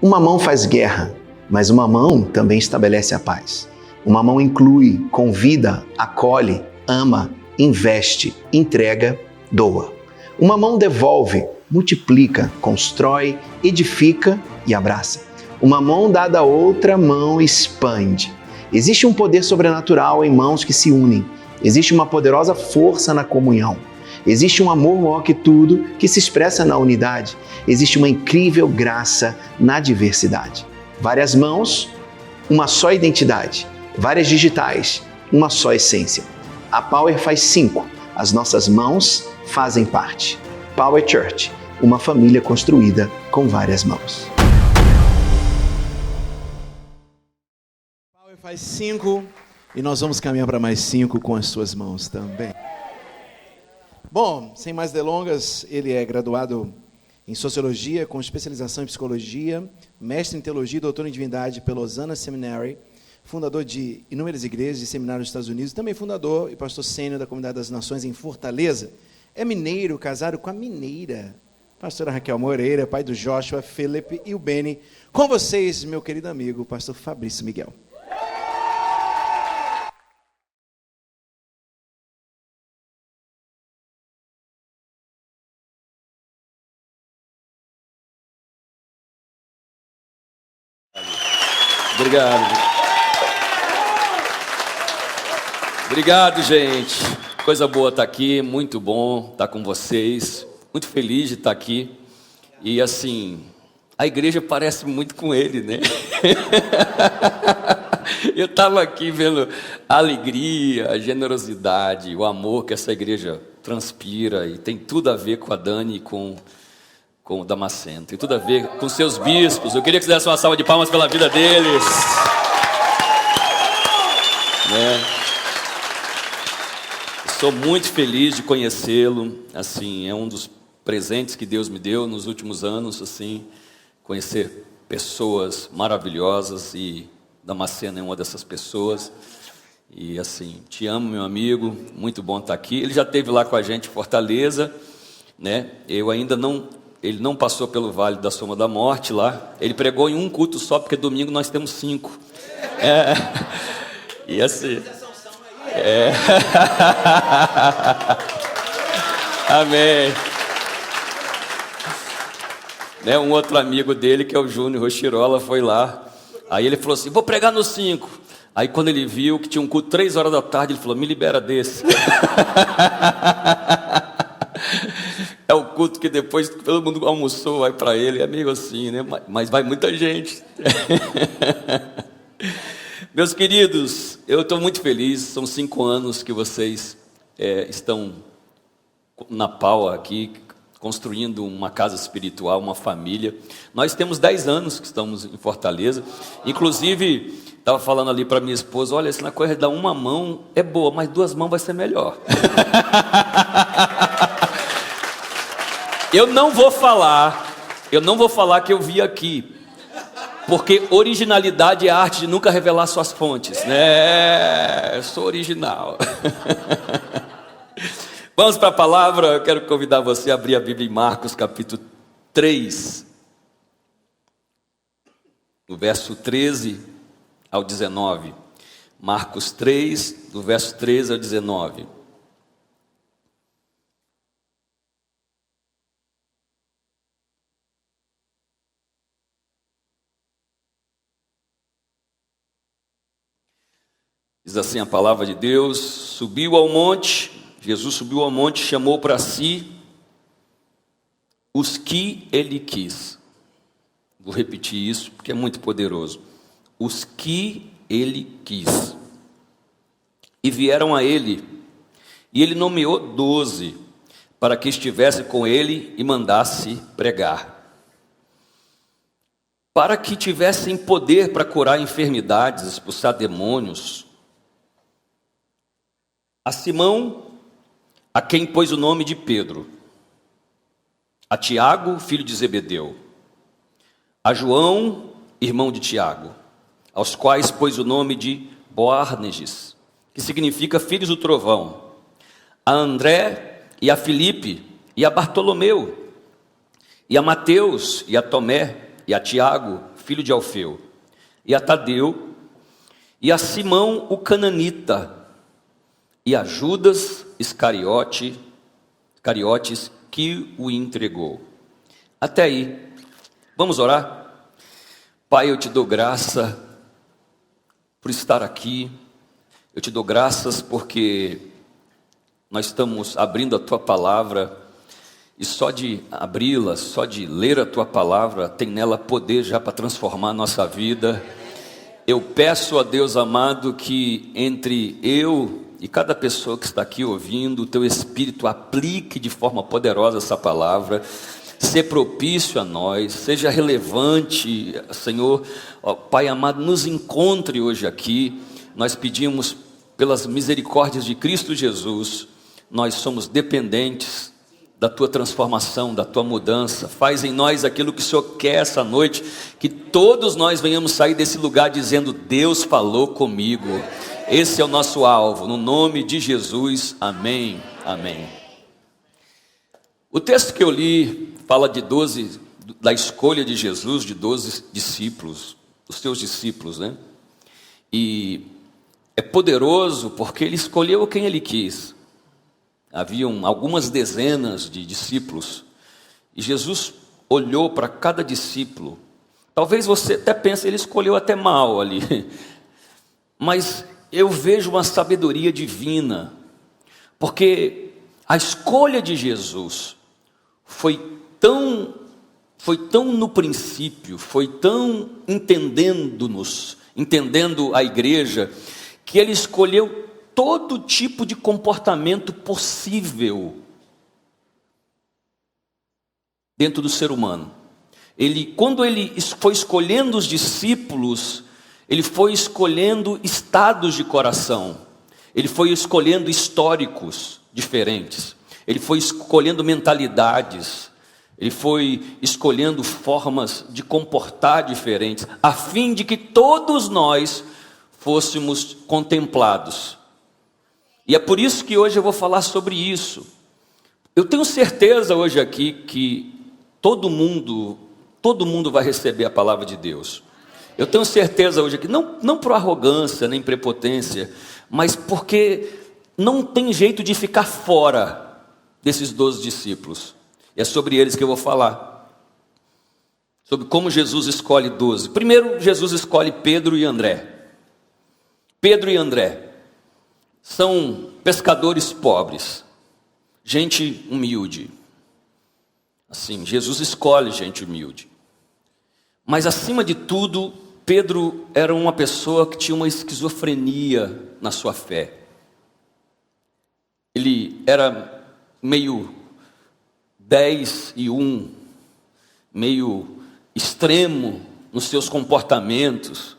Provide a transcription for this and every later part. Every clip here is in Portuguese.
Uma mão faz guerra, mas uma mão também estabelece a paz. Uma mão inclui, convida, acolhe, ama, investe, entrega, doa. Uma mão devolve, multiplica, constrói, edifica e abraça. Uma mão dada a outra mão expande. Existe um poder sobrenatural em mãos que se unem. Existe uma poderosa força na comunhão. Existe um amor maior que tudo que se expressa na unidade. Existe uma incrível graça na diversidade. Várias mãos, uma só identidade. Várias digitais, uma só essência. A Power faz 5. As nossas mãos fazem parte. Power Church, uma família construída com várias mãos. Power faz 5 e nós vamos caminhar para mais 5 com as suas mãos também. Bom, sem mais delongas, ele é graduado em Sociologia, com especialização em Psicologia, mestre em Teologia e doutor em Divindade pelo Hosanna Seminary, fundador de inúmeras igrejas e seminários nos Estados Unidos, também fundador e pastor sênior da Comunidade das Nações em Fortaleza. É mineiro, casado com a mineira, pastora Raquel Moreira, pai do Joshua, Philip e o Benny. Com vocês, meu querido amigo, pastor Fabrício Miguel. Obrigado, gente. Coisa boa estar aqui, muito bom estar com vocês. Muito feliz de estar aqui. E assim, a igreja parece muito com ele, né? Eu estava aqui vendo a alegria, a generosidade, o amor que essa igreja transpira. E tem tudo a ver com a Dani e com o Damasceno. Tem tudo a ver com seus bispos. Eu queria que você desse uma salva de palmas pela vida deles. Sou muito feliz de conhecê-lo. Assim, é um dos presentes que Deus me deu nos últimos anos, assim, conhecer pessoas maravilhosas, e Damasceno é uma dessas pessoas. E assim, te amo, meu amigo, muito bom estar aqui. Ele já esteve lá com a gente em Fortaleza, né? Ele não passou pelo Vale da Sombra da Morte lá. Ele pregou em um culto só, porque domingo nós temos 5. E assim... Amém. Um outro amigo dele, que é o Júnior Rochirola, foi lá. Aí ele falou assim: vou pregar no 5. Aí quando ele viu que tinha um culto 3 horas da tarde, ele falou: me libera desse. É o culto que depois que todo mundo almoçou, vai para ele. É meio assim, né? Mas vai muita gente. Meus queridos, eu estou muito feliz. São 5 anos que vocês estão na Power aqui, construindo uma casa espiritual, uma família. Nós temos 10 anos que estamos em Fortaleza. Inclusive, estava falando ali para minha esposa: olha, se na coisa dar uma mão é boa, mas 2 mãos vai ser melhor. Eu não vou falar que eu vi aqui, porque originalidade é a arte de nunca revelar suas fontes, né? Eu sou original. Vamos para a palavra. Eu quero convidar você a abrir a Bíblia em Marcos, capítulo 3, do verso 13 ao 19. Marcos 3, do verso 13 ao 19. Diz assim a palavra de Deus: Jesus subiu ao monte, chamou para si os que ele quis. Vou repetir isso porque é muito poderoso. Os que ele quis. E vieram a ele, e ele nomeou 12, para que estivesse com ele e mandasse pregar. Para que tivessem poder para curar enfermidades, expulsar demônios. A Simão, a quem pôs o nome de Pedro, a Tiago, filho de Zebedeu, a João, irmão de Tiago, aos quais pôs o nome de Boanerges, que significa filhos do trovão, a André e a Filipe e a Bartolomeu, e a Mateus e a Tomé e a Tiago, filho de Alfeu, e a Tadeu, e a Simão o cananita, e a Judas Iscariotes, que o entregou. Até aí, vamos orar? Pai, eu te dou graça por estar aqui, eu te dou graças porque nós estamos abrindo a tua palavra, e só de abri-la, só de ler a tua palavra, tem nela poder já para transformar a nossa vida. Eu peço a Deus amado que entre eu e cada pessoa que está aqui ouvindo, o teu Espírito aplique de forma poderosa essa palavra, ser propício a nós, seja relevante, Senhor. Ó, Pai amado, nos encontre hoje aqui. Nós pedimos pelas misericórdias de Cristo Jesus, nós somos dependentes da tua transformação, da tua mudança. Faz em nós aquilo que o Senhor quer essa noite, que todos nós venhamos sair desse lugar dizendo: Deus falou comigo. Esse é o nosso alvo, no nome de Jesus, amém, amém. O texto que eu li fala da escolha de Jesus de 12 discípulos, os seus discípulos, né? E é poderoso porque ele escolheu quem ele quis. Haviam algumas dezenas de discípulos, e Jesus olhou para cada discípulo. Talvez você até pense, ele escolheu até mal ali, mas eu vejo uma sabedoria divina, porque a escolha de Jesus foi tão no princípio, foi tão entendendo a igreja, que ele escolheu todo tipo de comportamento possível dentro do ser humano. Quando ele foi escolhendo os discípulos, ele foi escolhendo estados de coração, ele foi escolhendo históricos diferentes, ele foi escolhendo mentalidades, ele foi escolhendo formas de comportar diferentes, a fim de que todos nós fôssemos contemplados. E é por isso que hoje eu vou falar sobre isso. Eu tenho certeza hoje aqui que todo mundo vai receber a palavra de Deus. Eu tenho certeza hoje aqui, não por arrogância nem prepotência, mas porque não tem jeito de ficar fora desses 12 discípulos. E é sobre eles que eu vou falar. Sobre como Jesus escolhe 12. Primeiro, Jesus escolhe Pedro e André. Pedro e André são pescadores pobres, gente humilde. Assim, Jesus escolhe gente humilde. Mas acima de tudo, Pedro era uma pessoa que tinha uma esquizofrenia na sua fé. Ele era meio 10 e 1, meio extremo nos seus comportamentos.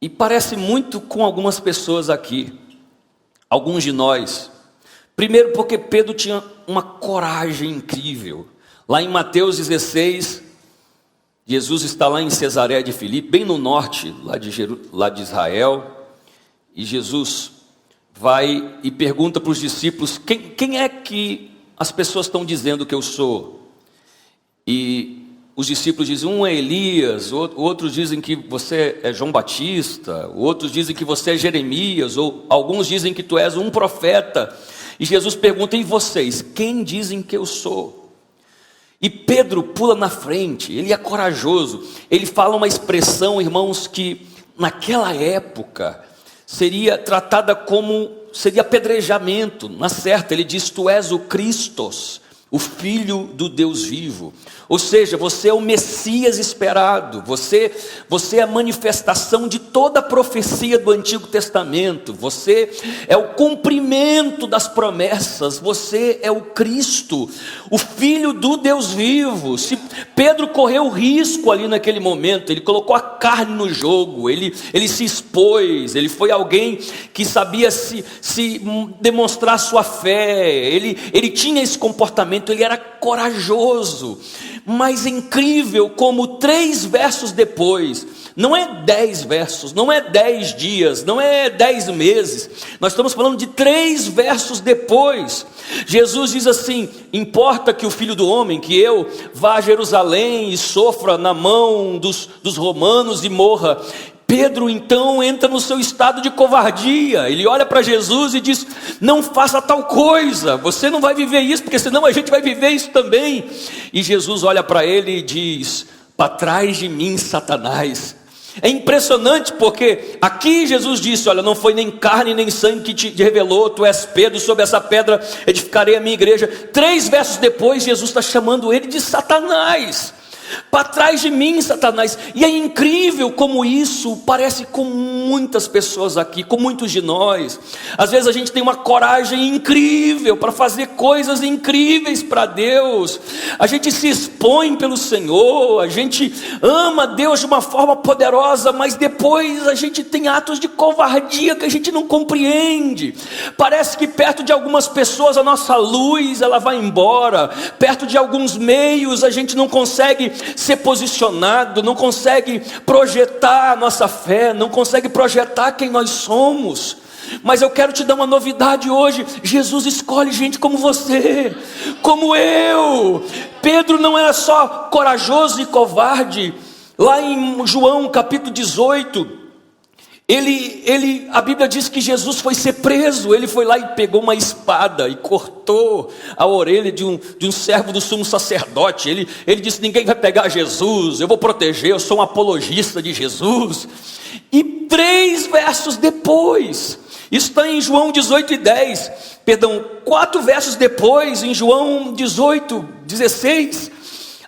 E parece muito com algumas pessoas aqui, alguns de nós. Primeiro porque Pedro tinha uma coragem incrível. Lá em Mateus 16, Jesus está lá em Cesareia de Filipe, bem no norte, lá de Israel. E Jesus vai e pergunta para os discípulos: quem é que as pessoas estão dizendo que eu sou? E os discípulos dizem: um é Elias, outros dizem que você é João Batista, outros dizem que você é Jeremias, ou alguns dizem que tu és um profeta. E Jesus pergunta: e vocês, quem dizem que eu sou? E Pedro pula na frente, ele é corajoso, ele fala uma expressão, irmãos, que naquela época seria tratada como, seria apedrejamento, na certa. Ele diz: tu és o Cristos, o Filho do Deus vivo. Ou seja, você é o Messias esperado, você é a manifestação de toda a profecia do Antigo Testamento, você é o cumprimento das promessas, você é o Cristo, o Filho do Deus vivo. Se Pedro correu risco ali naquele momento, ele colocou a carne no jogo, ele se expôs, ele foi alguém que sabia se demonstrar sua fé, ele tinha esse comportamento, ele era corajoso. Mas é incrível como 3 versos depois, não é 10 versos, não é 10 dias, não é 10 meses, nós estamos falando de 3 versos depois, Jesus diz assim: importa que o Filho do Homem, que eu vá a Jerusalém e sofra na mão dos romanos e morra. Pedro então entra no seu estado de covardia, ele olha para Jesus e diz: não faça tal coisa, você não vai viver isso, porque senão a gente vai viver isso também. E Jesus olha para ele e diz: para trás de mim, Satanás. É impressionante porque aqui Jesus disse: olha, não foi nem carne nem sangue que te revelou, tu és Pedro, sobre essa pedra edificarei a minha igreja. 3 versos depois Jesus está chamando ele de Satanás. Para trás de mim, Satanás. E é incrível como isso parece com muitas pessoas aqui, com muitos de nós. Às vezes a gente tem uma coragem incrível para fazer coisas incríveis para Deus. A gente se expõe pelo Senhor, a gente ama Deus de uma forma poderosa, mas depois a gente tem atos de covardia que a gente não compreende. Parece que perto de algumas pessoas a nossa luz ela vai embora, perto de alguns meios a gente não consegue ser posicionado, não consegue projetar a nossa fé, não consegue projetar quem nós somos. Mas eu quero te dar uma novidade hoje: Jesus escolhe gente como você, como eu. Pedro não era só corajoso e covarde. Lá em João capítulo 18, a Bíblia diz que Jesus foi ser preso. Ele foi lá e pegou uma espada e cortou a orelha de um servo do sumo sacerdote. Ele disse: ninguém vai pegar Jesus, eu vou proteger, eu sou um apologista de Jesus. E 3 versos depois, isso está em João 18:10, 4 versos depois, em João 18:16,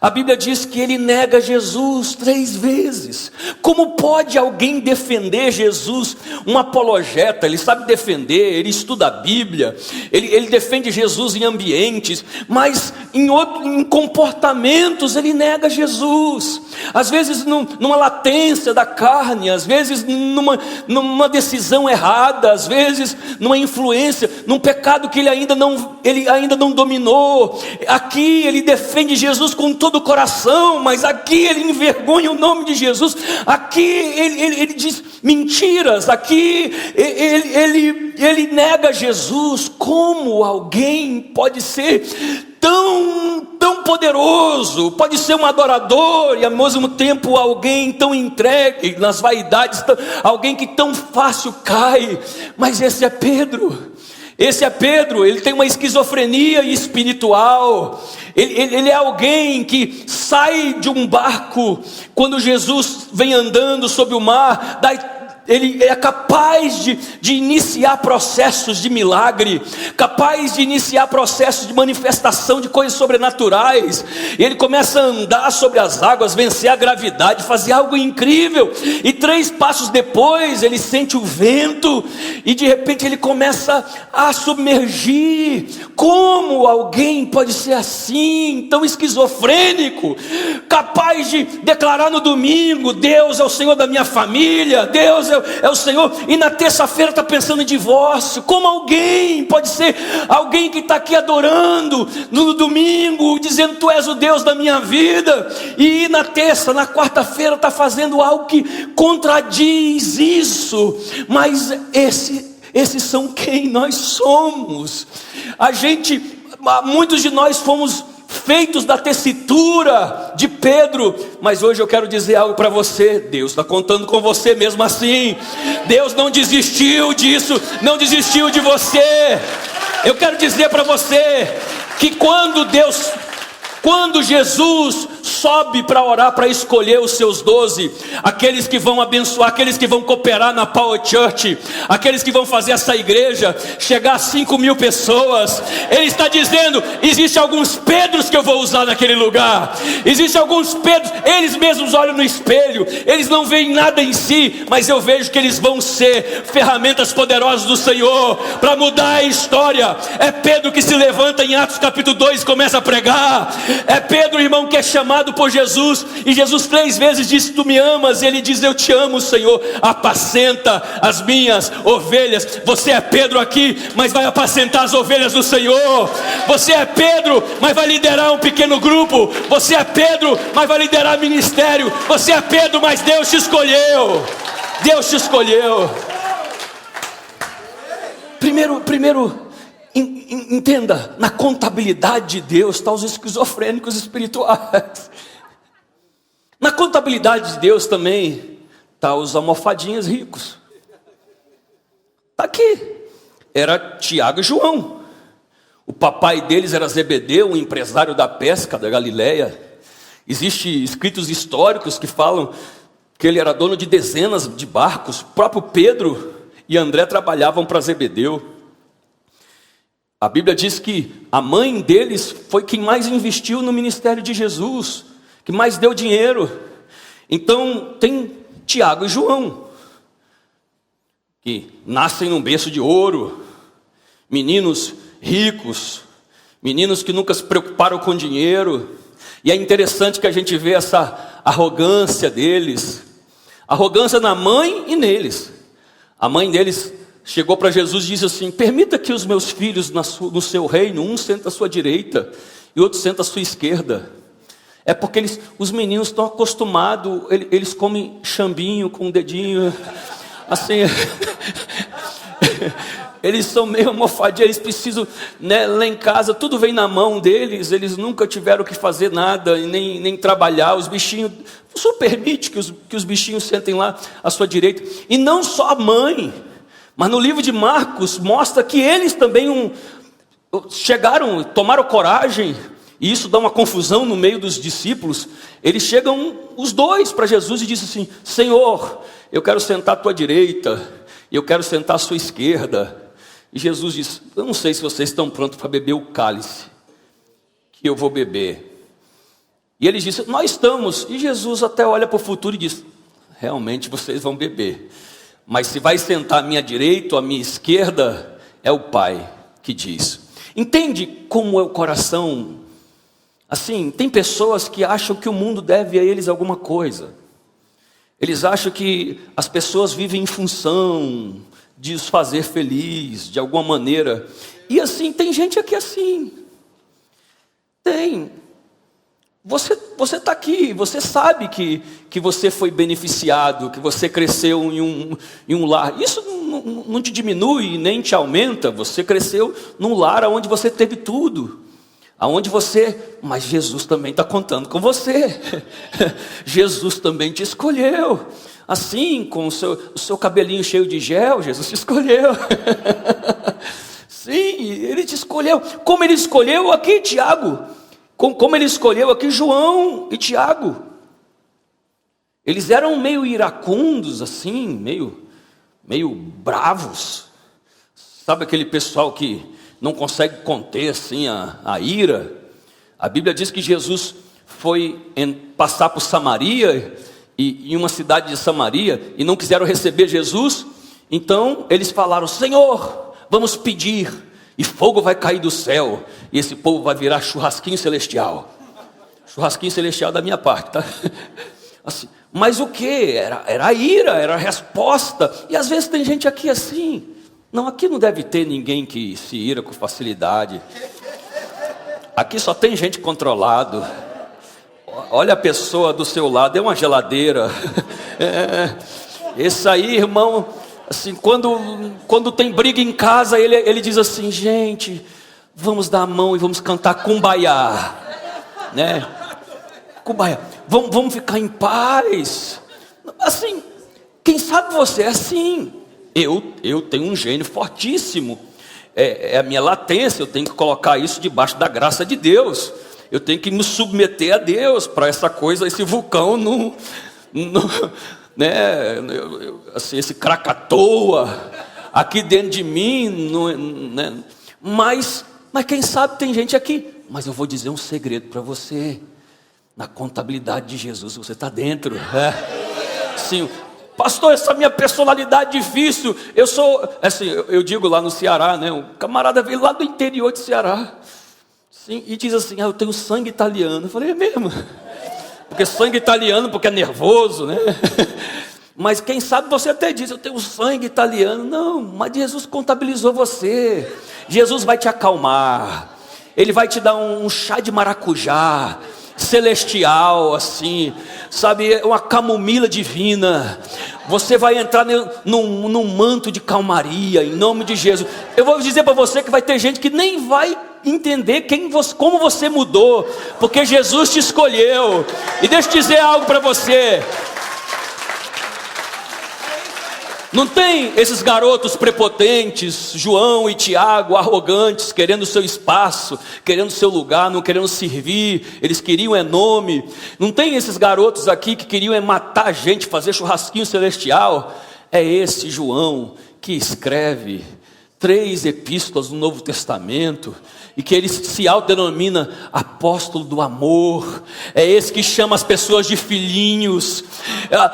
a Bíblia diz que ele nega Jesus 3 vezes. Como pode alguém defender Jesus? Um apologeta, ele sabe defender, ele estuda a Bíblia, ele defende Jesus em ambientes, mas em comportamentos ele nega Jesus. Às vezes numa latência da carne, às vezes numa decisão errada, às vezes numa influência, num pecado que ele ainda não dominou. Aqui ele defende Jesus com todo o coração, mas aqui ele envergonha o nome de Jesus. Aqui ele diz mentiras. Aqui ele nega Jesus. Como alguém pode ser tão poderoso, pode ser um adorador e ao mesmo tempo alguém tão entregue nas vaidades, alguém que tão fácil cai? Mas esse é Pedro. Ele tem uma esquizofrenia espiritual. Ele é alguém que sai de um barco quando Jesus vem andando sobre o mar. Ele é capaz de iniciar processos de milagre, capaz de iniciar processos de manifestação de coisas sobrenaturais. Ele começa a andar sobre as águas, vencer a gravidade, fazer algo incrível. E 3 passos depois ele sente o vento e de repente ele começa a submergir. Como alguém pode ser assim, tão esquizofrênico, capaz de declarar no domingo: Deus é o Senhor da minha família, Deus é o Senhor, e na terça-feira está pensando em divórcio? Como alguém pode ser alguém que está aqui adorando no domingo, dizendo: tu és o Deus da minha vida, e na quarta-feira está fazendo algo que contradiz isso? Mas esses são quem nós somos. Muitos de nós fomos feitos da tessitura de Pedro, mas hoje eu quero dizer algo para você: Deus está contando com você mesmo assim. Deus não desistiu disso, não desistiu de você. Eu quero dizer para você que quando Jesus sobe para orar, para escolher os seus 12, aqueles que vão abençoar, aqueles que vão cooperar na Power Church, aqueles que vão fazer essa igreja chegar a 5.000 pessoas, Ele está dizendo: existem alguns Pedros que eu vou usar naquele lugar. Existem alguns Pedros, eles mesmos olham no espelho, eles não veem nada em si, mas eu vejo que eles vão ser ferramentas poderosas do Senhor para mudar a história. É Pedro que se levanta em Atos capítulo 2 e começa a pregar. É Pedro, irmão, que é chamado por Jesus, e Jesus 3 vezes disse: tu me amas, e ele diz: eu te amo, Senhor, apacenta as minhas ovelhas. Você é Pedro aqui, mas vai apacentar as ovelhas do Senhor. Você é Pedro, mas vai liderar um pequeno grupo. Você é Pedro, mas vai liderar ministério. Você é Pedro, mas Deus te escolheu. Deus te escolheu. Primeiro, entenda, na contabilidade de Deus estão os esquizofrênicos espirituais. Na contabilidade de Deus também estão os almofadinhas ricos. Está aqui. Era Tiago e João. O papai deles era Zebedeu, um empresário da pesca da Galileia. Existem escritos históricos que falam que ele era dono de dezenas de barcos. O próprio Pedro e André trabalhavam para Zebedeu. A Bíblia diz que a mãe deles foi quem mais investiu no ministério de Jesus, que mais deu dinheiro. Então tem Tiago e João, que nascem num berço de ouro, meninos ricos, meninos que nunca se preocuparam com dinheiro. E é interessante que a gente vê essa arrogância deles, arrogância na mãe e neles. A mãe deles chegou para Jesus e disse assim: permita que os meus filhos no seu reino, um senta à sua direita e outro senta à sua esquerda. É porque os meninos estão acostumados, eles comem chambinho com o dedinho, assim, eles são meio almofadinhos, eles precisam, né, lá em casa, tudo vem na mão deles, eles nunca tiveram que fazer nada, nem trabalhar, os bichinhos, o Senhor permite que os bichinhos sentem lá à sua direita. E não só a mãe, mas no livro de Marcos mostra que eles também chegaram, tomaram coragem, e isso dá uma confusão no meio dos discípulos. Eles chegam os dois para Jesus e dizem assim: Senhor, eu quero sentar à tua direita, e eu quero sentar à sua esquerda. E Jesus diz: eu não sei se vocês estão prontos para beber o cálice que eu vou beber. E eles dizem: nós estamos. E Jesus até olha para o futuro e diz: realmente vocês vão beber, mas se vai sentar à minha direita ou à minha esquerda, é o Pai que diz. Entende como é o coração? Assim, tem pessoas que acham que o mundo deve a eles alguma coisa. Eles acham que as pessoas vivem em função de os fazer feliz, de alguma maneira. E assim, tem gente aqui assim. Tem. Você está aqui, você sabe que você foi beneficiado, que você cresceu em um lar. Isso não te diminui, nem te aumenta. Você cresceu num lar onde você teve tudo. Mas Jesus também está contando com você. Jesus também te escolheu. Assim, com o seu cabelinho cheio de gel, Jesus te escolheu. Sim, Ele te escolheu. Como Ele escolheu aqui Tiago. Como Ele escolheu aqui João e Tiago. Eles eram meio iracundos, assim, meio bravos. Sabe aquele pessoal que não consegue conter assim a ira? A Bíblia diz que Jesus foi passar por Samaria, e em uma cidade de Samaria, e não quiseram receber Jesus. Então eles falaram: Senhor, vamos pedir, e fogo vai cair do céu, e esse povo vai virar churrasquinho celestial. Churrasquinho celestial da minha parte, tá? Assim, mas o que? Era a ira, era a resposta. E às vezes tem gente aqui assim. Não, aqui não deve ter ninguém que se ira com facilidade. Aqui só tem gente controlado. Olha a pessoa do seu lado, é uma geladeira. Esse aí, irmão, assim, quando tem briga em casa, ele diz assim: gente, vamos dar a mão e vamos cantar Kumbaya, né? Kumbaya, vamos ficar em paz. Assim, quem sabe você é assim. Eu tenho um gênio fortíssimo, é a minha latência, eu tenho que colocar isso debaixo da graça de Deus, eu tenho que me submeter a Deus, para essa coisa, esse vulcão né, assim, esse Krakatoa aqui dentro de mim, né, mas quem sabe tem gente aqui. Mas eu vou dizer um segredo para você: na contabilidade de Jesus você está dentro. Sim. Pastor, essa minha personalidade difícil, eu sou, assim, eu digo lá no Ceará, né? Um camarada veio lá do interior de Ceará. Sim, e diz assim, eu tenho sangue italiano. Eu falei, é mesmo? Porque sangue italiano, porque é nervoso, né? Mas quem sabe você até diz, eu tenho sangue italiano. Não, mas Jesus contabilizou você. Jesus vai te acalmar. Ele vai te dar um chá de maracujá celestial, assim, sabe, uma camomila divina. Você vai entrar num manto de calmaria, em nome de Jesus. Eu vou dizer para você que vai ter gente que nem vai entender como você mudou, porque Jesus te escolheu. E deixa eu dizer algo para você. Não tem esses garotos prepotentes, João e Tiago, arrogantes, querendo o seu espaço, querendo o seu lugar, não querendo servir, eles queriam nome. Não tem esses garotos aqui que queriam matar a gente, fazer churrasquinho celestial. É esse João que escreve 3 epístolas do Novo Testamento, e que ele se autodenomina apóstolo do amor. É esse que chama as pessoas de filhinhos.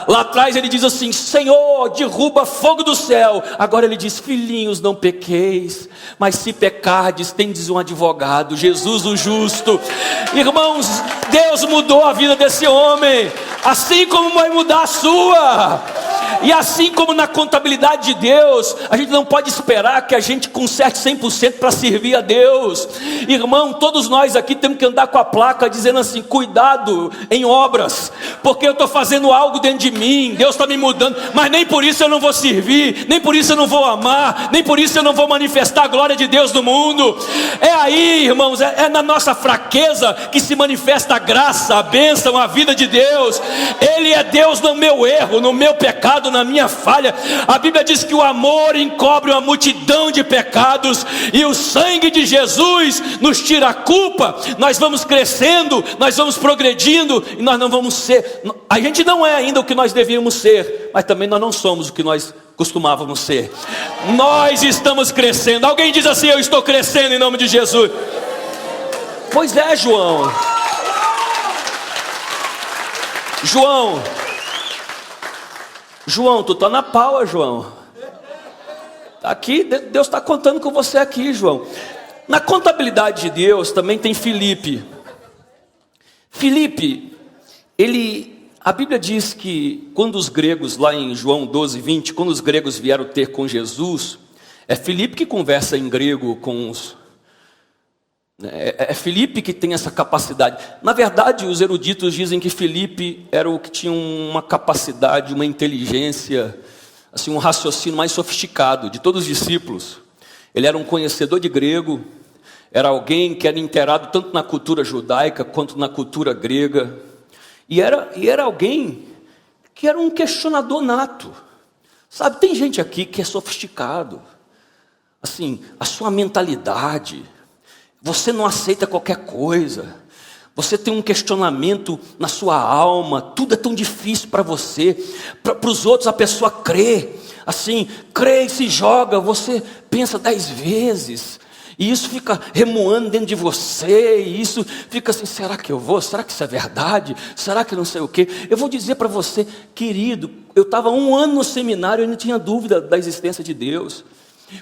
Lá atrás ele diz assim, Senhor, derruba fogo do céu. Agora ele diz, filhinhos, não pequeis, mas se pecardes, tendes um advogado, Jesus o justo. Irmãos, Deus mudou a vida desse homem, assim como vai mudar a sua. E assim como na contabilidade de Deus, a gente não pode esperar que a gente conserte 100% para servir a Deus. Irmão, todos nós aqui temos que andar com a placa dizendo assim, cuidado em obras, porque eu estou fazendo algo dentro de mim, Deus está me mudando, mas nem por isso eu não vou servir, nem por isso eu não vou amar, nem por isso eu não vou manifestar a glória de Deus no mundo. É aí, irmãos, é na nossa fraqueza que se manifesta a graça, a bênção, a vida de Deus. Ele é Deus no meu erro, no meu pecado, na minha falha. A Bíblia diz que o amor encobre uma multidão de pecados, e o sangue de Jesus nos tira a culpa. Nós vamos crescendo, nós vamos progredindo, e nós não vamos ser, a gente não é ainda o que nós devíamos ser, mas também nós não somos o que nós costumávamos ser. Nós estamos crescendo. Alguém diz assim, eu estou crescendo em nome de Jesus. Pois é, João, tu está na pau, João. Aqui, Deus está contando com você aqui, João. Na contabilidade de Deus também tem Filipe. Filipe, a Bíblia diz que quando os gregos, lá em João 12, 20, quando os gregos vieram ter com Jesus, é Filipe que conversa em grego com os... É Filipe que tem essa capacidade. Na verdade, os eruditos dizem que Filipe era o que tinha uma capacidade, uma inteligência, assim, um raciocínio mais sofisticado de todos os discípulos. Ele era um conhecedor de grego, era alguém que era inteirado tanto na cultura judaica quanto na cultura grega, e era alguém que era um questionador nato. Sabe, tem gente aqui que é sofisticado, assim, a sua mentalidade, você não aceita qualquer coisa, você tem um questionamento na sua alma, tudo é tão difícil para você, para os outros a pessoa crê, assim, crê e se joga, você pensa 10 vezes, e isso fica remoando dentro de você, e isso fica assim, será que eu vou? Será que isso é verdade? Será que não sei o quê? Eu vou dizer para você, querido, eu estava 1 ano no seminário e não tinha dúvida da existência de Deus.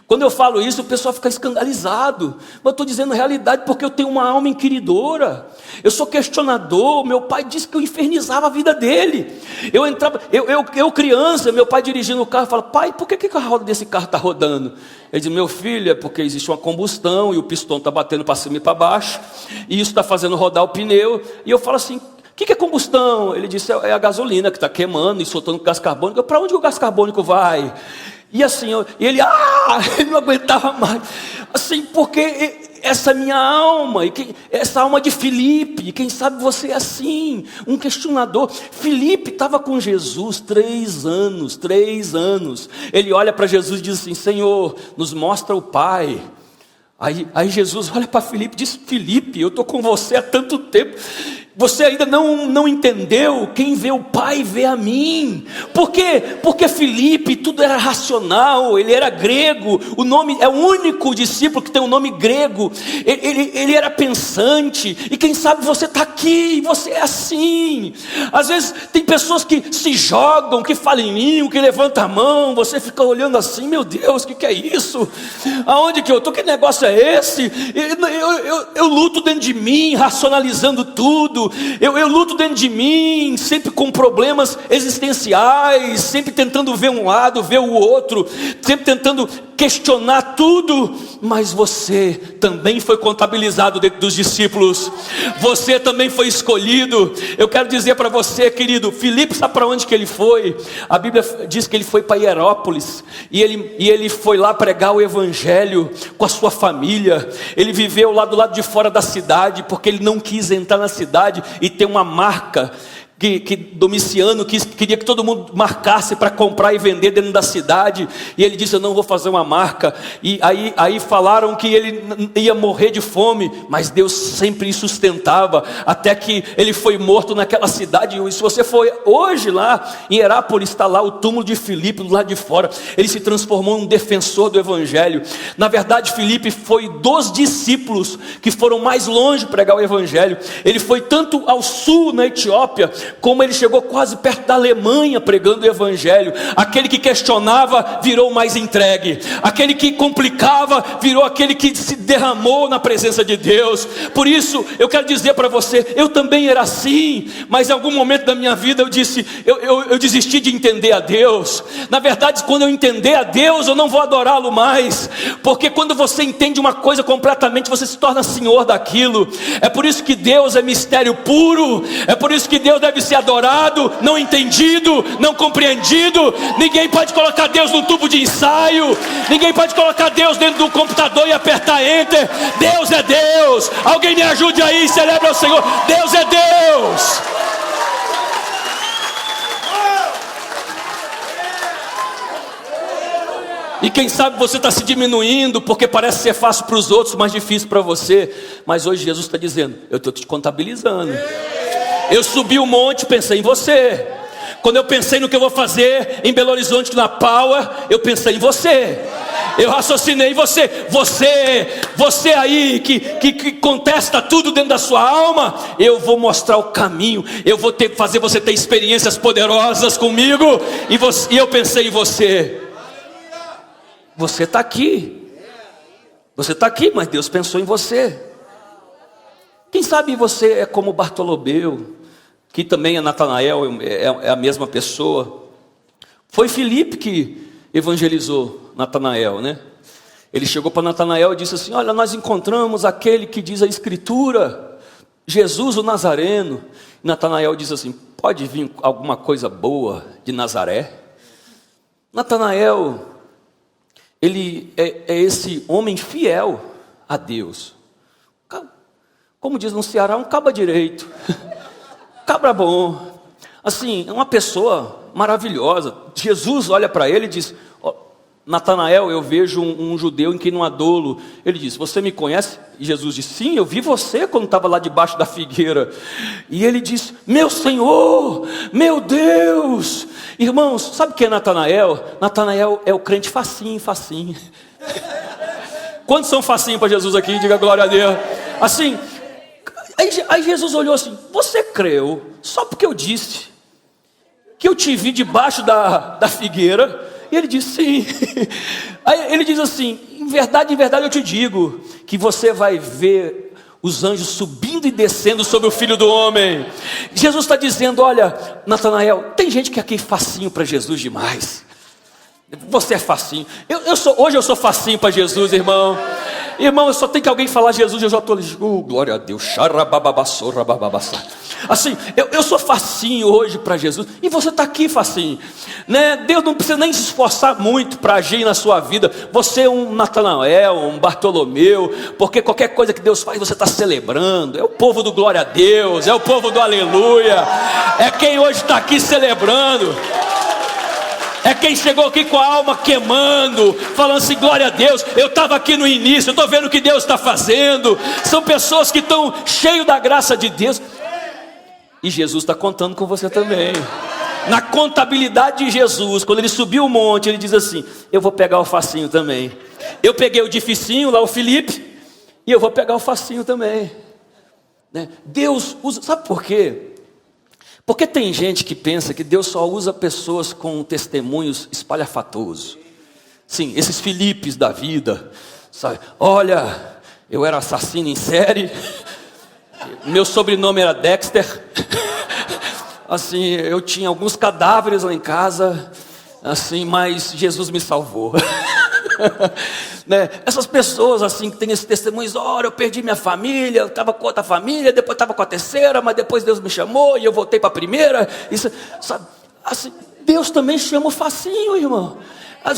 Quando eu falo isso, o pessoal fica escandalizado, mas eu estou dizendo a realidade, porque eu tenho uma alma inquiridora, eu sou questionador. Meu pai disse que eu infernizava a vida dele. Eu entrava, eu criança, meu pai dirigindo o carro, fala, pai, por que a roda desse carro está rodando? Ele diz, meu filho, é porque existe uma combustão e o pistão está batendo para cima e para baixo, e isso está fazendo rodar o pneu. E eu falo assim, o que é combustão? Ele disse, é a gasolina que está queimando e soltando gás carbônico. Para onde o gás carbônico vai? E assim, ele não aguentava mais, assim, porque essa minha alma, essa alma de Filipe, quem sabe você é assim, um questionador. Filipe estava com Jesus 3 anos, ele olha para Jesus e diz assim, Senhor, nos mostra o Pai. Aí Jesus olha para Filipe e diz, Filipe, eu estou com você há tanto tempo, Você ainda não entendeu, quem vê o Pai vê a mim. Por quê? Porque Filipe, tudo era racional, ele era grego, o nome, é o único discípulo que tem um nome grego, ele era pensante, e quem sabe você está aqui, você é assim. Às vezes tem pessoas que se jogam, que falam em mim, que levantam a mão, você fica olhando assim, meu Deus, o que é isso? Aonde que eu estou? Que negócio é esse? Eu luto dentro de mim, racionalizando tudo. Eu luto dentro de mim, sempre com problemas existenciais, sempre tentando ver um lado, ver o outro, sempre tentando questionar tudo. Mas você também foi contabilizado dentro dos discípulos, você também foi escolhido. Eu quero dizer para você, querido, Filipe, sabe para onde que ele foi? A Bíblia diz que ele foi para Hierápolis, e ele foi lá pregar o evangelho com a sua família. Ele viveu lá do lado de fora da cidade, porque ele não quis entrar na cidade e ter uma marca que Domiciano queria que todo mundo marcasse para comprar e vender dentro da cidade, e ele disse: eu não vou fazer uma marca. E aí falaram que ele ia morrer de fome, mas Deus sempre o sustentava, até que ele foi morto naquela cidade. E se você for hoje lá em Hierápolis, está lá o túmulo de Filipe do lado de fora. Ele se transformou em um defensor do evangelho. Na verdade, Filipe foi dos discípulos que foram mais longe pregar o evangelho. Ele foi tanto ao sul, na Etiópia, como ele chegou quase perto da Alemanha pregando o evangelho. Aquele que questionava virou mais entregue, aquele que complicava virou aquele que se derramou na presença de Deus. Por isso eu quero dizer para você, eu também era assim, mas em algum momento da minha vida eu disse, eu desisti de entender a Deus. Na verdade, quando eu entender a Deus, eu não vou adorá-lo mais, porque quando você entende uma coisa completamente, você se torna senhor daquilo. É por isso que Deus é mistério puro, é por isso que Deus deve ser adorado, não entendido, não compreendido. Ninguém pode colocar Deus no tubo de ensaio, ninguém pode colocar Deus dentro do computador e apertar enter. Deus é Deus. Alguém me ajude aí, celebra o Senhor. Deus é Deus. E quem sabe você está se diminuindo, porque parece ser fácil para os outros, mas difícil para você. Mas hoje Jesus está dizendo, eu estou te contabilizando. Eu subi o monte, pensei em você. Quando eu pensei no que eu vou fazer em Belo Horizonte, na Power, eu pensei em você. Eu raciocinei em você. Você aí que contesta tudo dentro da sua alma, eu vou mostrar o caminho. Eu vou fazer você ter experiências poderosas comigo. E eu pensei em você. Você está aqui. Você está aqui, mas Deus pensou em você. Quem sabe você é como Bartolomeu, que também é Natanael, é a mesma pessoa. Foi Filipe que evangelizou Natanael, né? Ele chegou para Natanael e disse assim: olha, nós encontramos aquele que diz a Escritura, Jesus o Nazareno. E Natanael diz assim: pode vir alguma coisa boa de Nazaré? Natanael, ele é esse homem fiel a Deus. Como diz no Ceará, um caba direito, cabra bom, assim, uma pessoa maravilhosa. Jesus olha para ele e diz: oh, Natanael, eu vejo um judeu em quem não há dolo. Ele diz: você me conhece? E Jesus diz: sim, eu vi você quando estava lá debaixo da figueira. E ele diz: meu Senhor, meu Deus. Irmãos, sabe o que é Natanael? Natanael é o crente facinho. Quantos são facinho para Jesus aqui? Diga glória a Deus. Assim, aí Jesus olhou assim: você creu só porque eu disse que eu te vi debaixo da figueira? E ele disse: sim. Aí ele diz assim: em verdade eu te digo que você vai ver os anjos subindo e descendo sobre o Filho do Homem. Jesus está dizendo: olha, Natanael, tem gente que é aqui facinho para Jesus demais. Você é facinho. Hoje eu sou facinho para Jesus, irmão. Irmão, eu só tenho que alguém falar Jesus, eu já estou ali, glória a Deus. Assim, eu sou facinho hoje para Jesus. E você está aqui facinho, né? Deus não precisa nem se esforçar muito para agir na sua vida. Você é um Natanael, um Bartolomeu, porque qualquer coisa que Deus faz, você está celebrando. É o povo do glória a Deus, é o povo do aleluia. É quem hoje está aqui celebrando. É quem chegou aqui com a alma queimando, falando assim: glória a Deus, eu estava aqui no início, eu estou vendo o que Deus está fazendo. São pessoas que estão cheias da graça de Deus. E Jesus está contando com você também. Na contabilidade de Jesus, quando ele subiu o monte, ele diz assim: eu vou pegar o facinho também. Eu peguei o dificinho lá, o Felipe, e eu vou pegar o facinho também. Né? Deus usa, sabe por quê? Porque tem gente que pensa que Deus só usa pessoas com testemunhos espalhafatosos. Sim, esses Filipes da vida, sabe? Olha, eu era assassino em série, meu sobrenome era Dexter, assim, eu tinha alguns cadáveres lá em casa, assim, mas Jesus me salvou. Né? Essas pessoas assim que têm esses testemunhos: olha, eu perdi minha família, eu estava com outra família, depois estava com a terceira, mas depois Deus me chamou e eu voltei para a primeira. Isso, sabe? Assim, Deus também chama o facinho, irmão.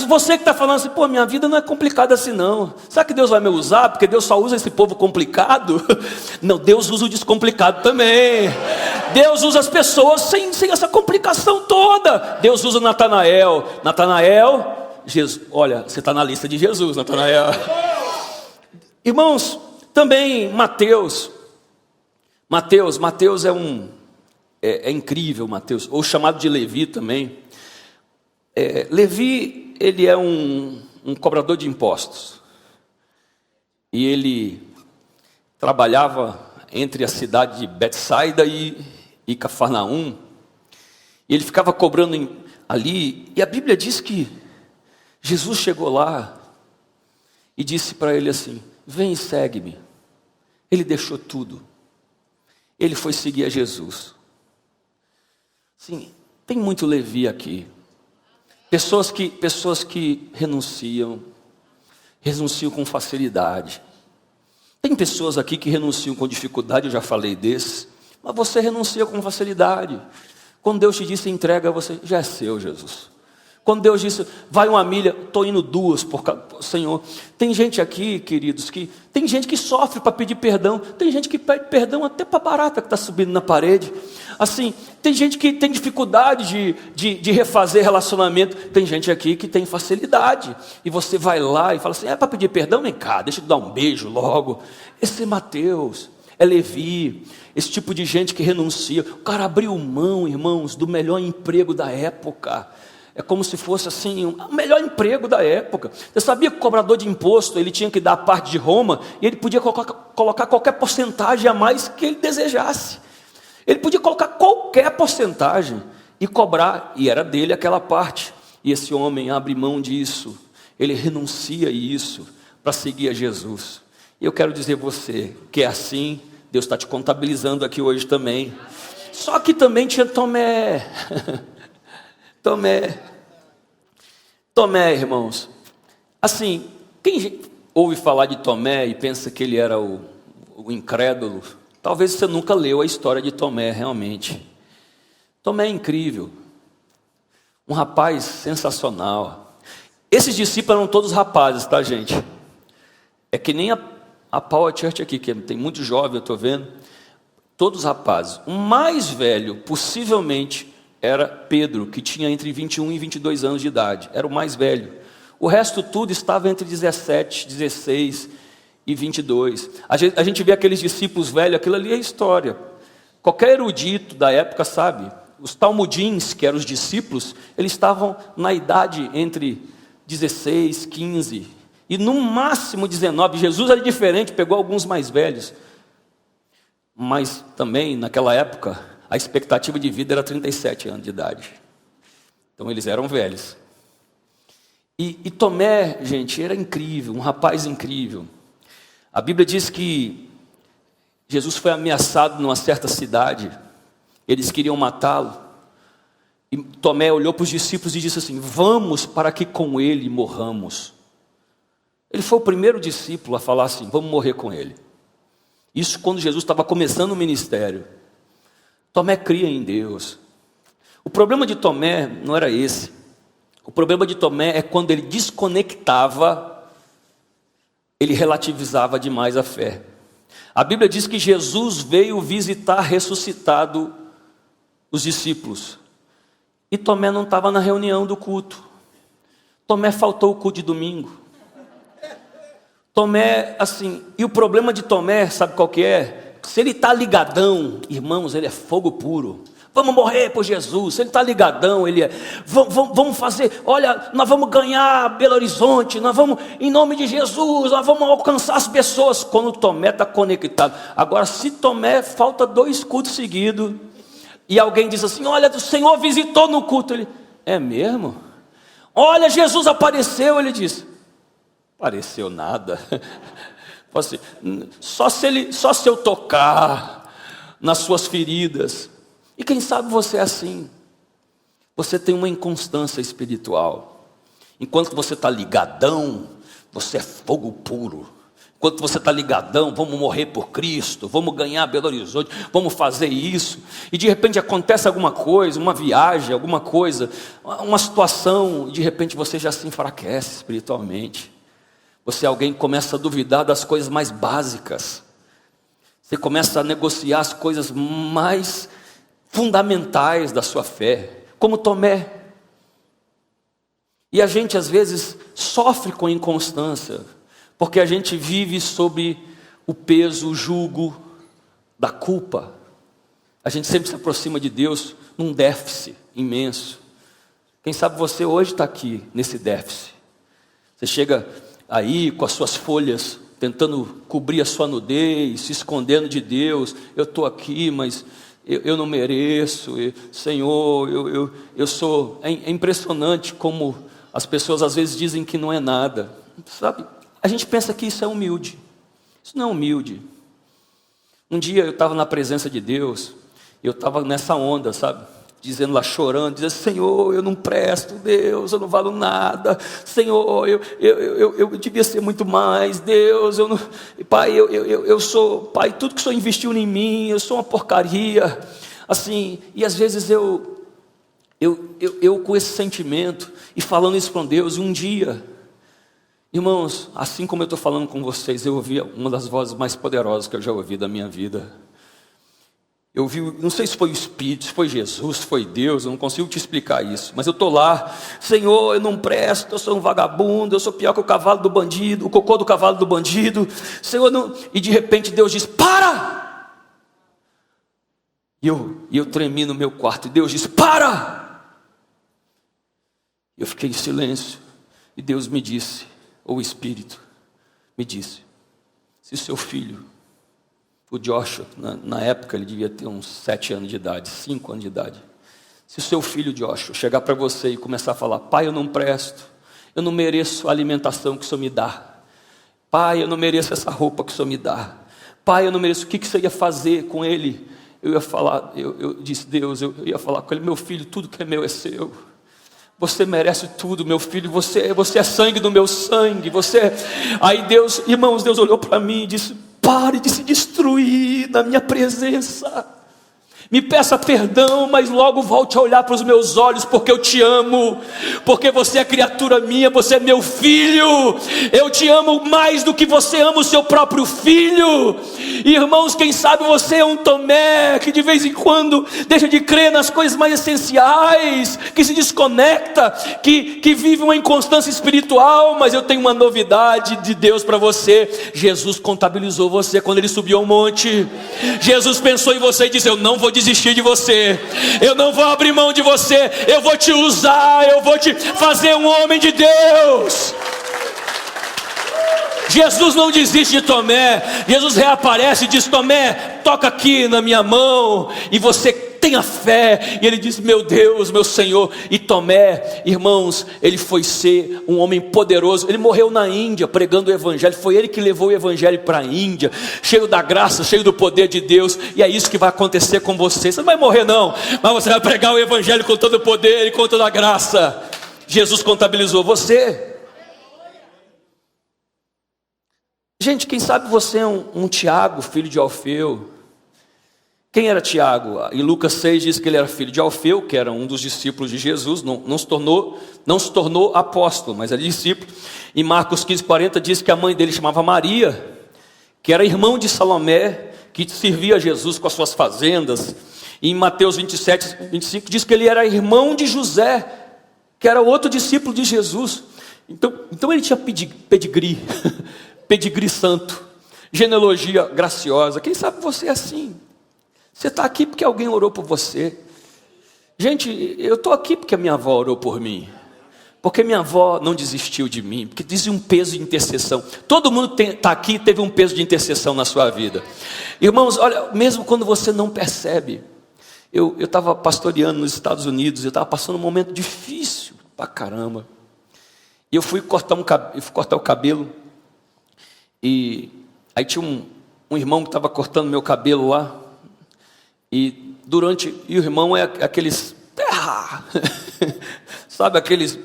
Você que está falando assim: pô, minha vida não é complicada assim não. Será que Deus vai me usar? Porque Deus só usa esse povo complicado? Não, Deus usa o descomplicado também. Deus usa as pessoas sem essa complicação toda. Deus usa Natanael. Jesus, olha, você está na lista de Jesus, Natanael. Irmãos, também Mateus é incrível, Mateus, ou chamado de Levi também. Levi, ele é um cobrador de impostos. E ele trabalhava entre a cidade de Betsaida e Cafarnaum. E ele ficava cobrando ali. E a Bíblia diz que Jesus chegou lá e disse para ele assim: vem e segue-me. Ele deixou tudo. Ele foi seguir a Jesus. Sim, tem muito Levi aqui. Pessoas que renunciam com facilidade. Tem pessoas aqui que renunciam com dificuldade, eu já falei desses, mas você renuncia com facilidade. Quando Deus te disse entrega, você já é seu, Jesus. Quando Deus disse, vai uma milha, estou indo duas, Senhor. Tem gente aqui, queridos, tem gente que sofre para pedir perdão. Tem gente que pede perdão até para a barata que está subindo na parede. Assim, tem gente que tem dificuldade de refazer relacionamento. Tem gente aqui que tem facilidade. E você vai lá e fala assim, é para pedir perdão? Vem cá, deixa eu dar um beijo logo. Esse é Mateus, é Levi, esse tipo de gente que renuncia. O cara abriu mão, irmãos, do melhor emprego da época. É como se fosse assim, o melhor emprego da época. Você sabia que o cobrador de imposto, ele tinha que dar a parte de Roma, e ele podia colocar qualquer porcentagem a mais que ele desejasse. Ele podia colocar qualquer porcentagem e cobrar, e era dele aquela parte. E esse homem abre mão disso, ele renuncia a isso para seguir a Jesus. E eu quero dizer a você que é assim, Deus está te contabilizando aqui hoje também. Só que também tinha Tomé. Tomé, irmãos. Assim, quem ouve falar de Tomé e pensa que ele era o incrédulo, talvez você nunca leu a história de Tomé realmente. Tomé é incrível. Um rapaz sensacional. Esses discípulos eram todos rapazes, tá, gente? É que nem a Power Church aqui, que tem muito jovem, eu estou vendo. Todos rapazes. O mais velho, possivelmente, era Pedro, que tinha entre 21 e 22 anos de idade. Era o mais velho. O resto tudo estava entre 17, 16 e 22. A gente vê aqueles discípulos velhos, aquilo ali é história. Qualquer erudito da época sabe. Os talmudins, que eram os discípulos, eles estavam na idade entre 16, 15 e no máximo 19. Jesus era diferente, pegou alguns mais velhos. Mas também, naquela época, a expectativa de vida era 37 anos de idade. Então eles eram velhos. E Tomé, gente, era incrível, um rapaz incrível. A Bíblia diz que Jesus foi ameaçado numa certa cidade. Eles queriam matá-lo. E Tomé olhou para os discípulos e disse assim, vamos para que com ele morramos. Ele foi o primeiro discípulo a falar assim, vamos morrer com ele. Isso quando Jesus estava começando o ministério. Tomé cria em Deus. O problema de Tomé não era esse. O problema de Tomé é quando ele desconectava, ele relativizava demais a fé. A Bíblia diz que Jesus veio visitar ressuscitado os discípulos. E Tomé não estava na reunião do culto. Tomé faltou o culto de domingo. Tomé, assim, e o problema de Tomé, sabe qual que é? Se ele está ligadão, irmãos, ele é fogo puro. Vamos morrer por Jesus. Se ele está ligadão, ele é. Vamos fazer. Olha, nós vamos ganhar Belo Horizonte. Nós vamos, em nome de Jesus, nós vamos alcançar as pessoas. Quando Tomé está conectado. Agora, se Tomé falta 2 cultos seguidos, e alguém diz assim: olha, o Senhor visitou no culto. Ele, é mesmo? Olha, Jesus apareceu. Ele diz: apareceu nada. Assim, só se eu tocar nas suas feridas. E quem sabe você é assim. Você tem uma inconstância espiritual. Enquanto você está ligadão, você é fogo puro. Enquanto você está ligadão, vamos morrer por Cristo, vamos ganhar Belo Horizonte, vamos fazer isso. E de repente acontece alguma coisa, uma viagem, alguma coisa, uma situação, e de repente você já se enfraquece espiritualmente. Você é alguém que começa a duvidar das coisas mais básicas. Você começa a negociar as coisas mais fundamentais da sua fé, como Tomé. E a gente às vezes sofre com inconstância, porque a gente vive sob o peso, o jugo da culpa. A gente sempre se aproxima de Deus num déficit imenso. Quem sabe você hoje está aqui nesse déficit. Você chega aí com as suas folhas, tentando cobrir a sua nudez, se escondendo de Deus. Eu estou aqui, mas eu não mereço. Senhor, eu sou... É impressionante como as pessoas às vezes dizem que não é nada. Sabe? A gente pensa que isso é humilde. Isso não é humilde. Um dia eu estava na presença de Deus, eu estava nessa onda, sabe? Dizendo lá, chorando, dizendo: Senhor, eu não presto, Deus, eu não valo nada, Senhor, eu devia ser muito mais, Deus, eu não, Pai, eu sou, Pai, tudo que o Senhor investiu em mim, eu sou uma porcaria, assim, e às vezes eu com esse sentimento, e falando isso com Deus, e um dia, irmãos, assim como eu estou falando com vocês, eu ouvi uma das vozes mais poderosas que eu já ouvi da minha vida. Eu vi, não sei se foi o Espírito, se foi Jesus, se foi Deus, eu não consigo te explicar isso. Mas eu estou lá: Senhor, eu não presto, eu sou um vagabundo, eu sou pior que o cavalo do bandido, o cocô do cavalo do bandido. Senhor, não... E de repente Deus diz: para! E eu tremi no meu quarto, e Deus diz: para! Eu fiquei em silêncio, e Deus me disse, ou o Espírito me disse: se o seu filho, o Joshua, na época ele devia ter uns 7 anos de idade, 5 anos de idade. Se o seu filho Joshua chegar para você e começar a falar: Pai, eu não presto, eu não mereço a alimentação que o Senhor me dá. Pai, eu não mereço essa roupa que o Senhor me dá. Pai, eu não mereço. O que você ia fazer com ele? Eu ia falar, eu disse: Deus, eu ia falar com ele: meu filho, tudo que é meu é seu. Você merece tudo, meu filho, você é sangue do meu sangue, você... Aí Deus, irmãos, Deus olhou para mim e disse: pare de se destruir na minha presença. Me peça perdão, mas logo volte a olhar para os meus olhos, porque eu te amo, porque você é criatura minha, você é meu filho. Eu te amo mais do que você ama o seu próprio filho. Irmãos, quem sabe você é um Tomé que de vez em quando deixa de crer nas coisas mais essenciais, que se desconecta, que vive uma inconstância espiritual. Mas eu tenho uma novidade de Deus para você: Jesus contabilizou você quando ele subiu ao monte. Jesus pensou em você e disse: eu não vou desistir de você, eu não vou abrir mão de você, eu vou te usar, eu vou te fazer um homem de Deus. Jesus não desiste de Tomé. Jesus reaparece e diz: Tomé, toca aqui na minha mão, e você tenha fé. E ele diz: meu Deus, meu Senhor. E Tomé, irmãos, ele foi ser um homem poderoso. Ele morreu na Índia pregando o Evangelho. Foi ele que levou o Evangelho para a Índia, cheio da graça, cheio do poder de Deus. E é isso que vai acontecer com você. Você não vai morrer não, mas você vai pregar o Evangelho com todo o poder e com toda a graça. Jesus contabilizou você. Gente, quem sabe você é um Tiago, filho de Alfeu. Quem era Tiago? Em Lucas 6 diz que ele era filho de Alfeu, que era um dos discípulos de Jesus. Não se tornou apóstolo, mas era discípulo. Em Marcos 15:40 diz que a mãe dele chamava Maria, que era irmão de Salomé, que servia a Jesus com as suas fazendas. E em Mateus 27:25 diz que ele era irmão de José, que era outro discípulo de Jesus. Então ele tinha pedigree, pedigree santo. genealogia graciosa. Quem sabe você é assim. Você está aqui porque alguém orou por você. Gente, eu estou aqui porque a minha avó orou por mim. Porque minha avó não desistiu de mim, porque dizia um peso de intercessão. Todo mundo está aqui e teve um peso de intercessão na sua vida. Irmãos, olha, mesmo quando você não percebe. Eu estava pastoreando nos Estados Unidos, eu estava passando um momento difícil pra caramba. E eu fui cortar o cabelo. E aí tinha um irmão que estava cortando meu cabelo lá. E o irmão é aqueles... sabe, aqueles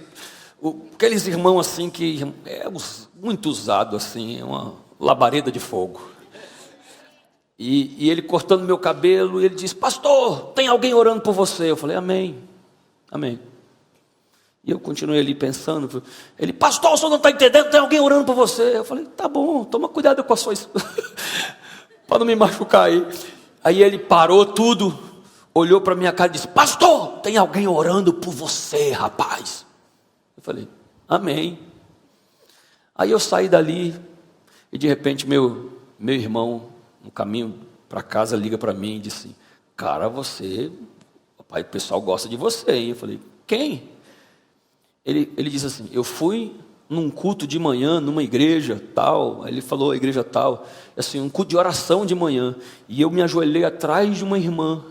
irmãos assim que é muito usado assim, é uma labareda de fogo. E ele cortando meu cabelo, e ele disse: pastor, tem alguém orando por você? Eu falei: amém, amém. E eu continuei ali pensando. Ele: pastor, o senhor não está entendendo, tem alguém orando por você? Eu falei: tá bom, toma cuidado com as suas para não me machucar aí. Aí ele parou tudo, olhou para minha cara e disse: pastor, tem alguém orando por você, rapaz. Eu falei: amém. Aí eu saí dali e de repente meu irmão, no caminho para casa, liga para mim e disse: cara, papai, o pessoal gosta de você, hein? Eu falei: quem? Ele disse assim: eu fui num culto de manhã, numa igreja tal. Ele falou: a igreja tal, assim, um culto de oração de manhã, e eu me ajoelhei atrás de uma irmã.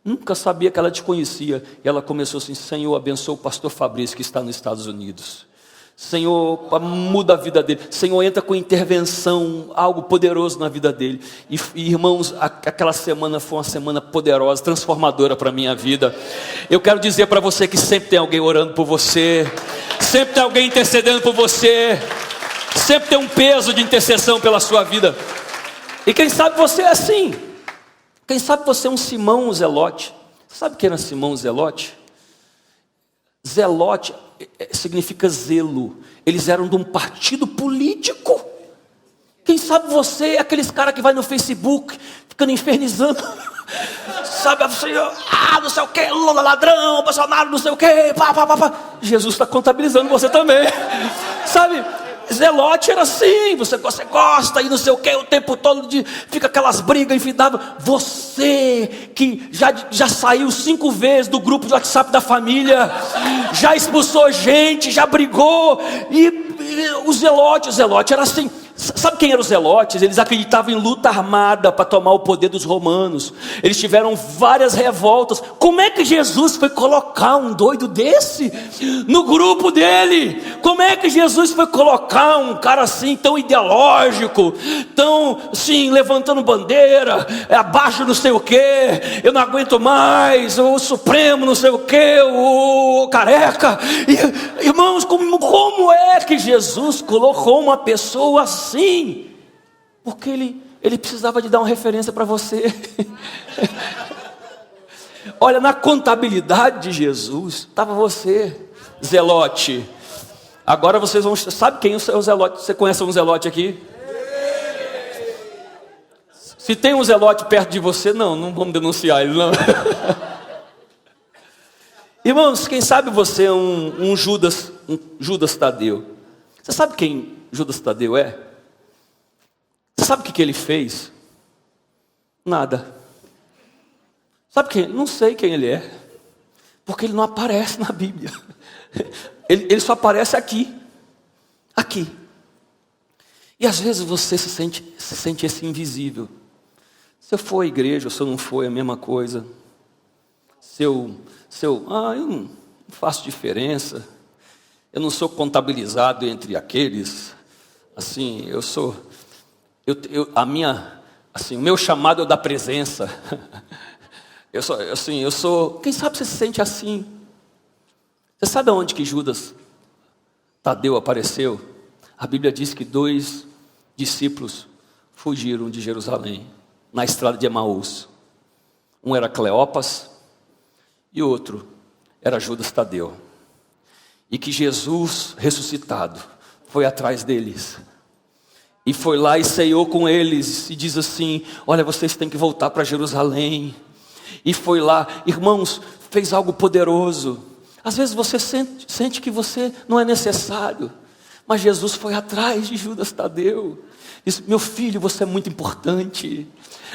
Nunca sabia que ela te conhecia. E ela começou assim: Senhor, abençoa o pastor Fabrício que está nos Estados Unidos. Senhor, muda a vida dele. Senhor, entra com intervenção, algo poderoso na vida dele. E irmãos, aquela semana foi uma semana poderosa, transformadora para a minha vida. Eu quero dizer para você que sempre tem alguém orando por você, sempre tem alguém intercedendo por você, sempre tem um peso de intercessão pela sua vida. E quem sabe você é assim. Quem sabe você é um Simão Zelote. Sabe quem era Simão Zelote? Zelote significa zelo. Eles eram de um partido político. Quem sabe você é aqueles caras que vai no Facebook ficando infernizando. Sabe, não sei o que, Lula ladrão, Bolsonaro não sei o que, pá. Jesus está contabilizando você também. Sabe? Zelote era assim, você gosta e não sei o que, o tempo todo fica aquelas brigas infindáveis. Você que já saiu 5 vezes do grupo de WhatsApp da família, já expulsou gente, já brigou. E o Zelote era assim. Sabe quem eram os zelotes? Eles acreditavam em luta armada para tomar o poder dos romanos. Eles tiveram várias revoltas. Como é que Jesus foi colocar um doido desse no grupo dele? Como é que Jesus foi colocar um cara assim, tão ideológico, tão assim, levantando bandeira, abaixo não sei o que, eu não aguento mais, o Supremo não sei o que, o careca. E, irmãos, como é que Jesus colocou uma pessoa assim? Porque ele precisava de dar uma referência para você. Olha, na contabilidade de Jesus estava você, zelote. Agora vocês vão... Sabe quem é o zelote? Você conhece um zelote aqui? Se tem um zelote perto de você, não vamos denunciar ele, não. Irmãos, quem sabe você é um Judas Tadeu. Você sabe quem Judas Tadeu é? Você sabe o que ele fez? Nada. Sabe quem? Não sei quem ele é, porque ele não aparece na Bíblia. Ele só aparece aqui. E às vezes você se sente esse invisível. Se eu for à igreja, ou se eu não for, é a mesma coisa. Eu não faço diferença. Eu não sou contabilizado entre aqueles. Assim, o meu chamado é o da presença. Eu sou. Quem sabe você se sente assim? Você sabe aonde que Judas Tadeu apareceu? A Bíblia diz que 2 discípulos fugiram de Jerusalém na estrada de Emaús. Um era Cleopas e outro era Judas Tadeu. E que Jesus ressuscitado foi atrás deles. E foi lá e ceiou com eles. E diz assim: olha, vocês têm que voltar para Jerusalém. E foi lá, irmãos, fez algo poderoso. Às vezes você sente que você não é necessário. Mas Jesus foi atrás de Judas Tadeu. Disse: meu filho, você é muito importante.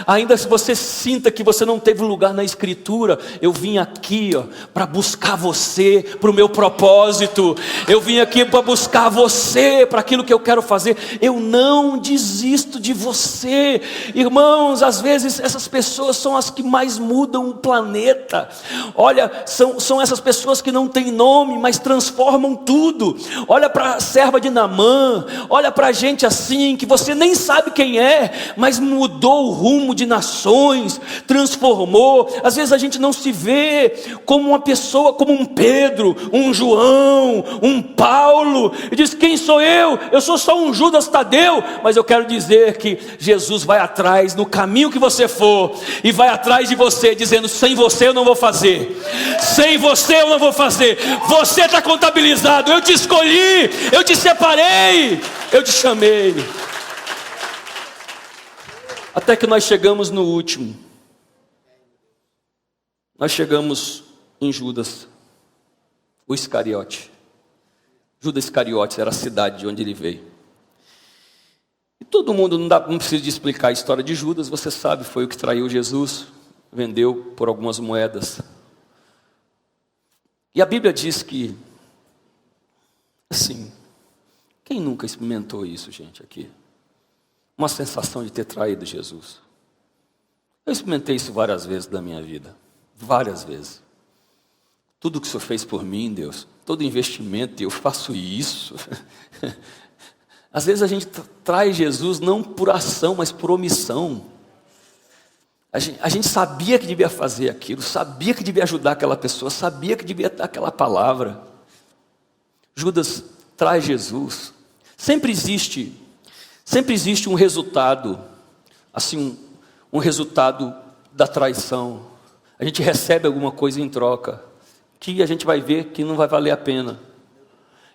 Ainda se você sinta que você não teve lugar na Escritura, eu vim aqui para buscar você, para o meu propósito. Eu vim aqui para buscar você, para aquilo que eu quero fazer. Eu não desisto de você. Irmãos, às vezes essas pessoas são as que mais mudam o planeta. Olha, são essas pessoas que não têm nome, mas transformam tudo. Olha para a serva de Naamã, olha para gente assim, que você nem sabe quem é, mas mudou o rumo de nações, transformou. Às vezes a gente não se vê como uma pessoa, como um Pedro, um João, um Paulo, e diz: quem sou eu? Eu sou só um Judas Tadeu. Mas eu quero dizer que Jesus vai atrás, no caminho que você for, e vai atrás de você, dizendo: sem você eu não vou fazer, sem você eu não vou fazer, você está contabilizado, eu te escolhi, eu te separei, eu te chamei. Até que nós chegamos no último. Nós chegamos em Judas, o Iscariote. Judas Iscariotes era a cidade de onde ele veio. E todo mundo, não precisa de explicar a história de Judas, você sabe, foi o que traiu Jesus, vendeu por algumas moedas. E a Bíblia diz que, assim, quem nunca experimentou isso, gente, aqui? Uma sensação de ter traído Jesus. Eu experimentei isso várias vezes na minha vida. Várias vezes. Tudo que o Senhor fez por mim, Deus, todo investimento, eu faço isso. Às vezes a gente trai Jesus não por ação, mas por omissão. A gente sabia que devia fazer aquilo, sabia que devia ajudar aquela pessoa, sabia que devia dar aquela palavra. Judas trai Jesus. Sempre existe um resultado, assim, um resultado da traição. A gente recebe alguma coisa em troca, que a gente vai ver que não vai valer a pena.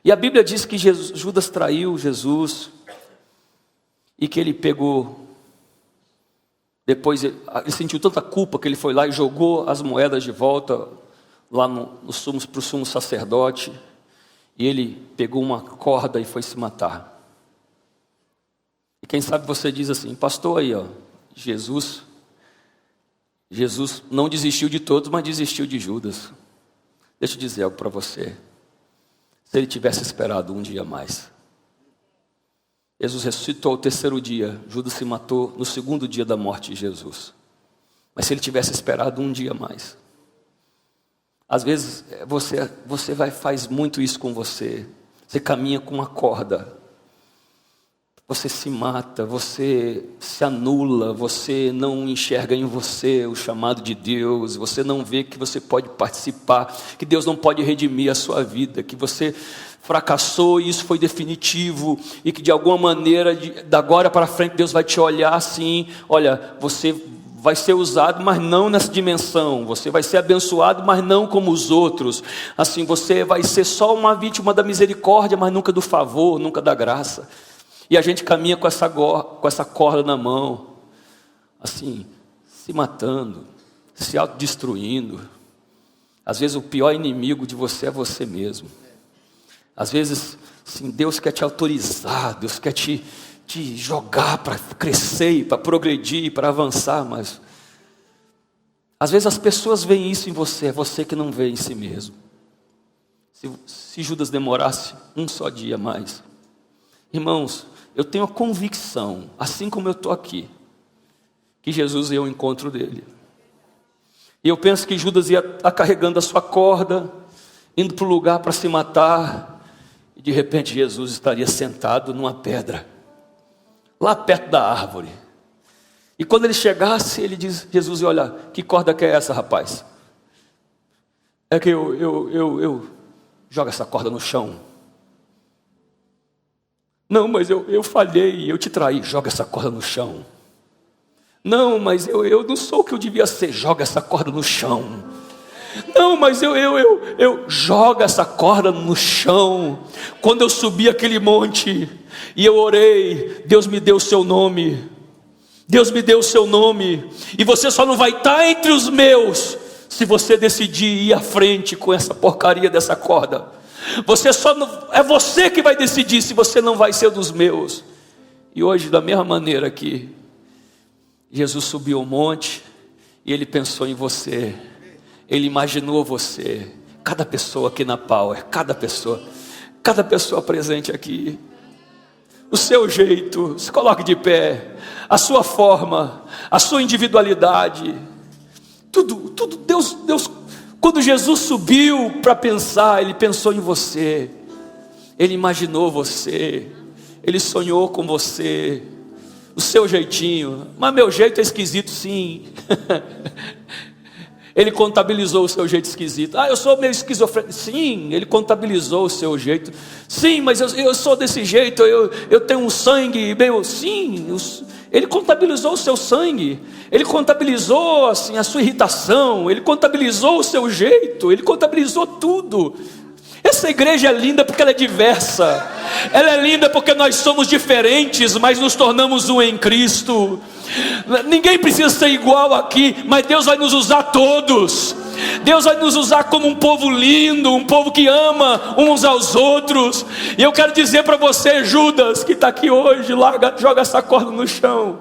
E a Bíblia diz que Judas traiu Jesus, e que ele pegou, depois ele sentiu tanta culpa que ele foi lá e jogou as moedas de volta, lá para o sumo sacerdote, e ele pegou uma corda e foi se matar. E quem sabe você diz assim: pastor, aí Jesus não desistiu de todos, mas desistiu de Judas. Deixa eu dizer algo para você. Se ele tivesse esperado um dia mais, Jesus ressuscitou ao terceiro dia, Judas se matou no segundo dia da morte de Jesus. Mas se ele tivesse esperado um dia mais, às vezes você faz muito isso com você. Você caminha com uma corda, você se mata, você se anula, você não enxerga em você o chamado de Deus, você não vê que você pode participar, que Deus não pode redimir a sua vida, que você fracassou e isso foi definitivo, e que de alguma maneira, da agora para frente, Deus vai te olhar assim: olha, você vai ser usado, mas não nessa dimensão, você vai ser abençoado, mas não como os outros, assim, você vai ser só uma vítima da misericórdia, mas nunca do favor, nunca da graça. E a gente caminha com essa corda na mão, assim, se matando, se autodestruindo. Às vezes o pior inimigo de você é você mesmo. Às vezes, assim, Deus quer te autorizar, Deus quer te jogar para crescer, para progredir, para avançar, mas às vezes as pessoas veem isso em você, é você que não vê em si mesmo. Se Judas demorasse um só dia mais, irmãos, eu tenho a convicção, assim como eu estou aqui, que Jesus ia ao encontro dele. E eu penso que Judas ia estar carregando a sua corda, indo para o lugar para se matar, e de repente Jesus estaria sentado numa pedra, lá perto da árvore. E quando ele chegasse, Jesus ia olhar: que corda que é essa, rapaz? É que eu jogo essa corda no chão. Não, mas eu falhei, eu te traí. Joga essa corda no chão. Não, mas eu não sou o que eu devia ser. Joga essa corda no chão. Não, mas eu joga essa corda no chão. Quando eu subi aquele monte e eu orei, Deus me deu o seu nome. Deus me deu o seu nome. E você só não vai estar entre os meus se você decidir ir à frente com essa porcaria dessa corda. É você que vai decidir se você não vai ser dos meus. E hoje, da mesma maneira que Jesus subiu ao monte e Ele pensou em você, Ele imaginou você, cada pessoa aqui na Power, cada pessoa presente aqui, o seu jeito, se coloque de pé, a sua forma, a sua individualidade, tudo, Deus, quando Jesus subiu para pensar, Ele pensou em você, Ele imaginou você, Ele sonhou com você, o seu jeitinho. Mas meu jeito é esquisito, sim. Ele contabilizou o seu jeito esquisito. Eu sou meio esquizofrênico. Sim, Ele contabilizou o seu jeito. Sim, mas eu sou desse jeito, eu tenho um sangue meio... Sim, Ele contabilizou o seu sangue. Ele contabilizou assim, a sua irritação. Ele contabilizou o seu jeito. Ele contabilizou tudo. Essa igreja é linda porque ela é diversa. Ela é linda porque nós somos diferentes, mas nos tornamos um em Cristo. Ninguém precisa ser igual aqui, mas Deus vai nos usar todos. Deus vai nos usar como um povo lindo, um povo que ama uns aos outros. E eu quero dizer para você, Judas, que está aqui hoje, joga essa corda no chão.